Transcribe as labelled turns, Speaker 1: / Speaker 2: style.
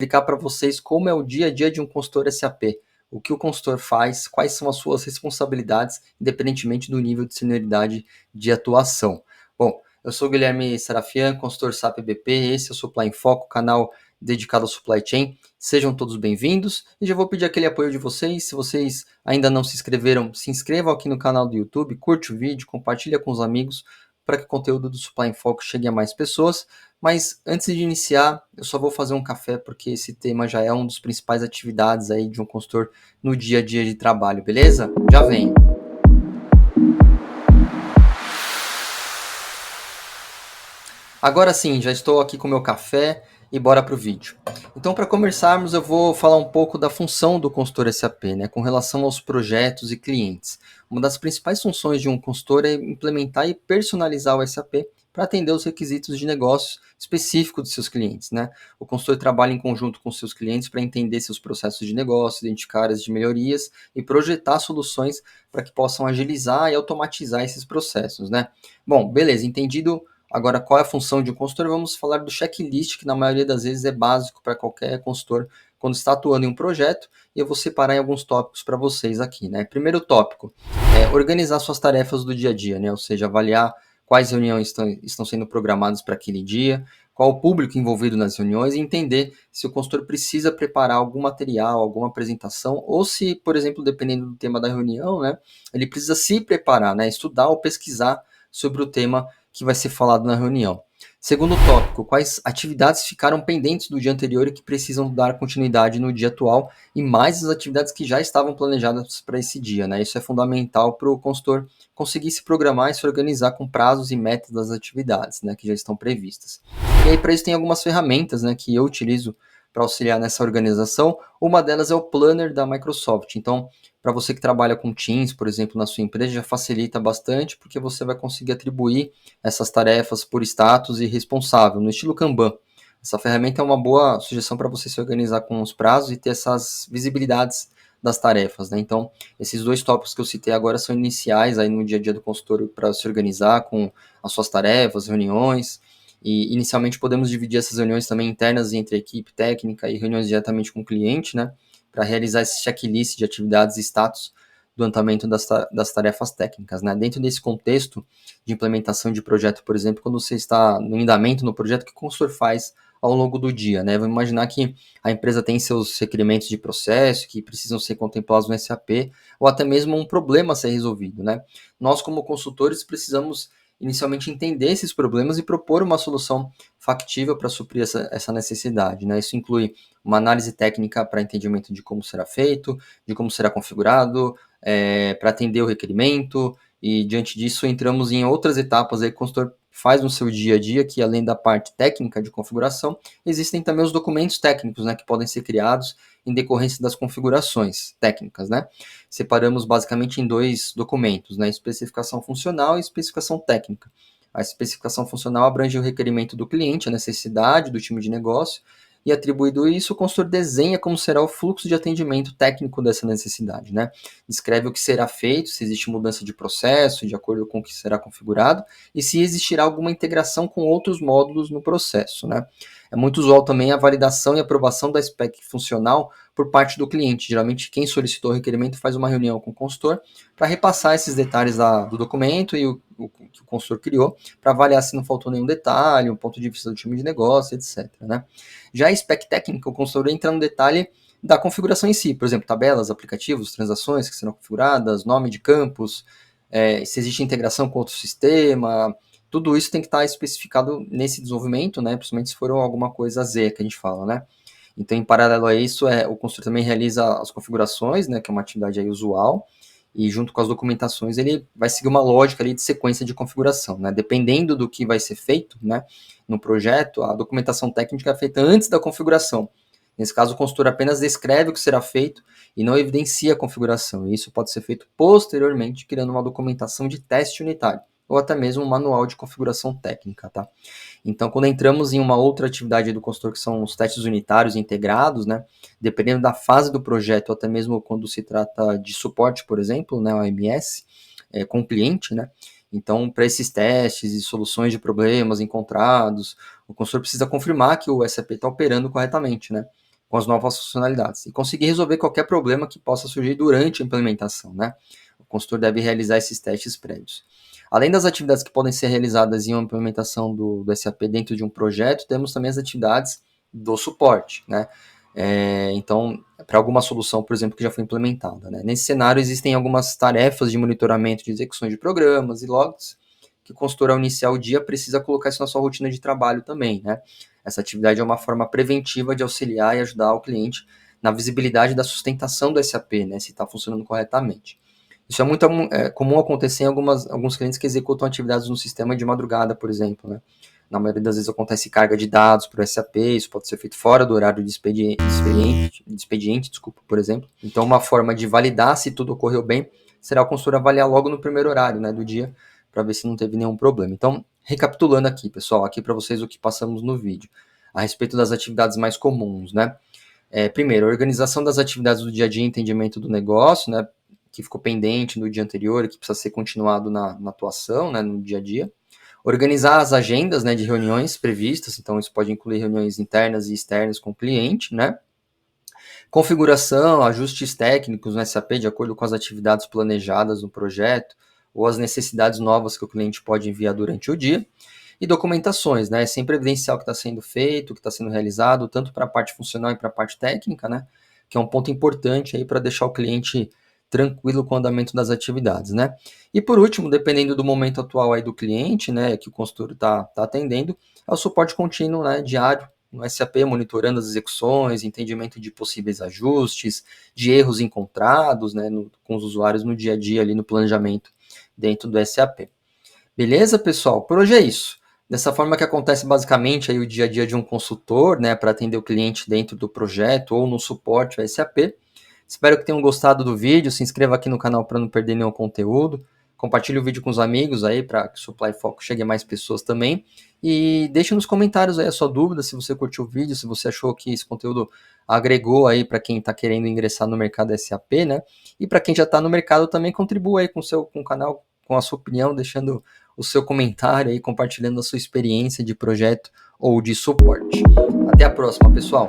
Speaker 1: Explicar para vocês como é o dia a dia de um consultor SAP, o que o consultor faz, quais são as suas responsabilidades, independentemente do nível de senioridade de atuação. Bom, eu sou o Guilherme Serafian, consultor SAP BP, esse é o Supply em Foco, canal dedicado ao Supply Chain. Sejam todos bem-vindos e já vou pedir aquele apoio de vocês. Se vocês ainda não se inscreveram, se inscrevam aqui no canal do YouTube, curte o vídeo, compartilha com os amigos para que o conteúdo do Supply em Foco chegue a mais pessoas. Mas antes de iniciar, eu só vou fazer um café porque esse tema já é um dos principais atividades aí de um consultor no dia a dia de trabalho, beleza? Já vem. Agora sim, já estou aqui com o meu café e bora para o vídeo. Então, para começarmos, eu vou falar um pouco da função do consultor SAP, né, com relação aos projetos e clientes. Uma das principais funções de um consultor é implementar e personalizar o SAP para atender os requisitos de negócios específicos dos seus clientes, né? O consultor trabalha em conjunto com seus clientes para entender seus processos de negócio, identificar áreas de melhorias e projetar soluções para que possam agilizar e automatizar esses processos, né? Bom, beleza, entendido. Agora, qual é a função de um consultor? Vamos falar do checklist, que na maioria das vezes é básico para qualquer consultor quando está atuando em um projeto, e eu vou separar em alguns tópicos para vocês aqui, né? Primeiro tópico é organizar suas tarefas do dia a dia, né? Ou seja, avaliar quais reuniões estão sendo programadas para aquele dia, qual o público envolvido nas reuniões e entender se o consultor precisa preparar algum material, alguma apresentação, ou se, por exemplo, dependendo do tema da reunião, né, ele precisa se preparar, né, estudar ou pesquisar sobre o tema que vai ser falado na reunião. Segundo tópico, quais atividades ficaram pendentes do dia anterior e que precisam dar continuidade no dia atual e mais as atividades que já estavam planejadas para esse dia, né? Isso é fundamental para o consultor conseguir se programar e se organizar com prazos e metas das atividades, né, que já estão previstas. E aí para isso tem algumas ferramentas, né, que eu utilizo para auxiliar nessa organização. Uma delas é o Planner da Microsoft. Então, para você que trabalha com Teams, por exemplo, na sua empresa, já facilita bastante, porque você vai conseguir atribuir essas tarefas por status e responsável, no estilo Kanban. Essa ferramenta é uma boa sugestão para você se organizar com os prazos e ter essas visibilidades das tarefas, né? Então, esses dois tópicos que eu citei agora são iniciais aí no dia a dia do consultor para se organizar com as suas tarefas, reuniões. E inicialmente podemos dividir essas reuniões também internas entre a equipe técnica e reuniões diretamente com o cliente, né? Para realizar esse checklist de atividades e status do andamento das tarefas técnicas, né? Dentro desse contexto de implementação de projeto, por exemplo, quando você está no andamento no projeto, o que o consultor faz ao longo do dia, né? Vamos imaginar que a empresa tem seus requerimentos de processo que precisam ser contemplados no SAP, ou até mesmo um problema a ser resolvido, né? Nós, como consultores, precisamos inicialmente entender esses problemas e propor uma solução factível para suprir essa necessidade, né? Isso inclui uma análise técnica para entendimento de como será feito, de como será configurado, para atender o requerimento, e diante disso entramos em outras etapas aí que o consultor faz no seu dia a dia, que além da parte técnica de configuração, existem também os documentos técnicos, né, que podem ser criados em decorrência das configurações técnicas, né? Separamos basicamente em dois documentos, né, especificação funcional e especificação técnica. A especificação funcional abrange o requerimento do cliente, a necessidade do time de negócio, e atribuído isso, o consultor desenha como será o fluxo de atendimento técnico dessa necessidade, né? Descreve o que será feito, se existe mudança de processo, de acordo com o que será configurado, e se existirá alguma integração com outros módulos no processo, né? É muito usual também a validação e aprovação da spec funcional por parte do cliente. Geralmente, quem solicitou o requerimento faz uma reunião com o consultor para repassar esses detalhes do documento e o que o consultor criou, para avaliar se não faltou nenhum detalhe, um ponto de vista do time de negócio, etc, né? Já a spec técnica, o consultor entra no detalhe da configuração em si, por exemplo, tabelas, aplicativos, transações que serão configuradas, nome de campos, se existe integração com outro sistema, tudo isso tem que estar especificado nesse desenvolvimento, né, principalmente se for alguma coisa Z que a gente fala, né. Então, em paralelo a isso, o consultor também realiza as configurações, né, que é uma atividade aí usual, e junto com as documentações ele vai seguir uma lógica ali de sequência de configuração, né, dependendo do que vai ser feito, né, no projeto, a documentação técnica é feita antes da configuração. Nesse caso, o consultor apenas descreve o que será feito e não evidencia a configuração. E isso pode ser feito posteriormente, criando uma documentação de teste unitário, ou até mesmo um manual de configuração técnica, tá? Então, quando entramos em uma outra atividade do consultor, que são os testes unitários integrados, né, dependendo da fase do projeto, ou até mesmo quando se trata de suporte, por exemplo, né, OMS, com o cliente, né, então, para esses testes e soluções de problemas encontrados, o consultor precisa confirmar que o SAP está operando corretamente, né? com as novas funcionalidades e conseguir resolver qualquer problema que possa surgir durante a implementação, né? O consultor deve realizar esses testes prévios. Além das atividades que podem ser realizadas em uma implementação do SAP dentro de um projeto, temos também as atividades do suporte, né? Então, para alguma solução, por exemplo, que já foi implementada, né? Nesse cenário, existem algumas tarefas de monitoramento de execuções de programas e logs que o consultor, ao iniciar o dia, precisa colocar isso na sua rotina de trabalho também, né? Essa atividade é uma forma preventiva de auxiliar e ajudar o cliente na visibilidade da sustentação do SAP, né? Se está funcionando corretamente. Isso é muito comum acontecer em alguns clientes que executam atividades no sistema de madrugada, por exemplo, né? Na maioria das vezes acontece carga de dados para o SAP, isso pode ser feito fora do horário de expediente, por exemplo. Então, uma forma de validar se tudo ocorreu bem será o consultor avaliar logo no primeiro horário, né, do dia, para ver se não teve nenhum problema. Então, recapitulando aqui, pessoal, aqui para vocês o que passamos no vídeo, a respeito das atividades mais comuns, né? Primeiro, organização das atividades do dia a dia, entendimento do negócio, né, que ficou pendente no dia anterior e que precisa ser continuado na atuação, né, no dia a dia. Organizar as agendas, né, de reuniões previstas, então isso pode incluir reuniões internas e externas com o cliente, né? Configuração, ajustes técnicos no SAP de acordo com as atividades planejadas no projeto ou as necessidades novas que o cliente pode enviar durante o dia. E documentações, né? Sempre evidenciar o que está sendo feito, o que está sendo realizado, tanto para a parte funcional e para a parte técnica, né? Que é um ponto importante aí para deixar o cliente tranquilo com o andamento das atividades, né? E por último, dependendo do momento atual aí do cliente, né, que o consultor está atendendo, é o suporte contínuo, né, diário no SAP, monitorando as execuções, entendimento de possíveis ajustes, de erros encontrados, né, com os usuários no dia a dia ali no planejamento dentro do SAP. Beleza, pessoal? Por hoje é isso. Dessa forma que acontece basicamente aí o dia a dia de um consultor, né, para atender o cliente dentro do projeto ou no suporte ao SAP. Espero que tenham gostado do vídeo. Se inscreva aqui no canal para não perder nenhum conteúdo. Compartilhe o vídeo com os amigos aí para que o Supply Foco chegue a mais pessoas também. E deixe nos comentários aí a sua dúvida, se você curtiu o vídeo, se você achou que esse conteúdo agregou aí para quem está querendo ingressar no mercado SAP, né? E para quem já está no mercado também contribua aí com o canal, com a sua opinião, deixando o seu comentário aí, compartilhando a sua experiência de projeto ou de suporte. Até a próxima, pessoal!